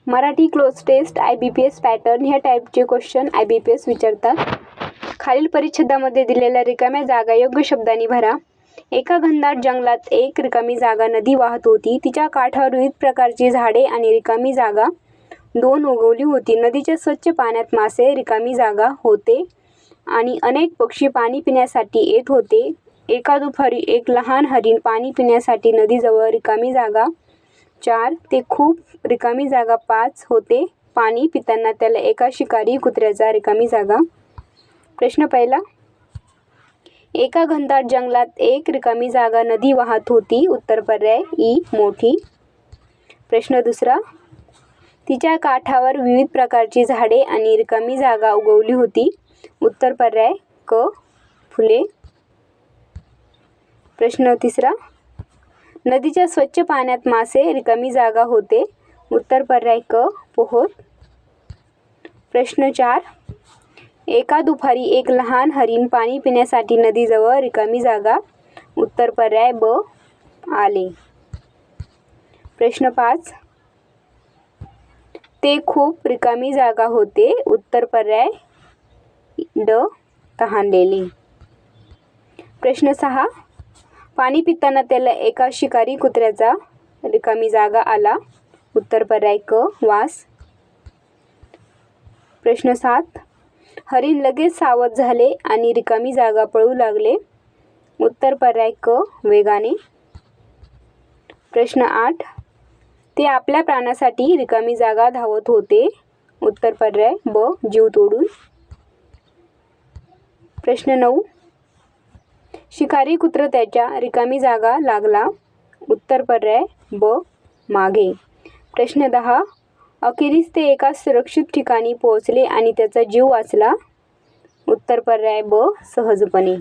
Marathi cloze test IBPS pattern ह्या टाईपचे question IBPS विचारतात. खालील परिच्छेदामध्ये दिलेल्या रिकाम्या जागा योग्य शब्दांनी भरा. एका घनदाट जंगलात एक रिकामी जागा नदी वाहत होती. तिच्या काठावर विविध प्रकारची झाडे आणि रिकामी जागा दोन उगवली होती. नदीच्या स्वच्छ पाण्यात मासे, रिकामी जागा होते आणि अनेक पक्षी पाणी पिण्यासाठी येत होते. एका दुपारी एक लहान हरिण पाणी पिण्यासाठी नदीजवळ रिकामी जागा 4 ते खूप रिकामी जागा 5 होते. पाणी पिताना त्याला एका शिकारी कुत्र्याचा रिकामी जागा. प्रश्न पहिला. एका घनदाट जंगलात एक रिकामी जागा नदी वाहत होती. उत्तर पर्याय ई मोठी. प्रश्न दुसरा. तिच्या काठावर विविध प्रकारची झाडे आणि रिकामी जागा उगवली होती. उत्तर पर्याय क फुले. प्रश्न तिसरा. नदीच्या स्वच्छ पाण्यात मासे, रिकामी जागा होते. उत्तर पर्याय क पोहत. प्रश्न 4. एका दुपारी एक लहान हरिण पाणी पिण्यासाठी नदीजवळ रिकामी जागा. उत्तर पर्याय ब आले. प्रश्न 5. ते खूप रिकामी जागा होते. उत्तर पर्याय ड तहानलेले. प्रश्न 6. पाणी पिताना त्याला एका शिकारी कुत्र्याचा रिकामी जागा आला. उत्तर पर्याय क वास. प्रश्न 7. हरिण लगेच सावध झाले आणि रिकामी जागा पळू लागले. उत्तर पर्याय क वेगाने. प्रश्न 8. ते आपल्या प्राणासाठी रिकामी जागा धावत होते. उत्तर पर्याय ब जीव तोडून. प्रश्न 9. शिकारी कुत्र त्याच्या रिकामी जागा लागला. उत्तर पर्याय ब मागे. प्रश्न 10. अखेरीस ते एका सुरक्षित ठिकाणी पोहोचले आणि त्याचा जीव वाचला. उत्तर पर्याय ब सहजपणे.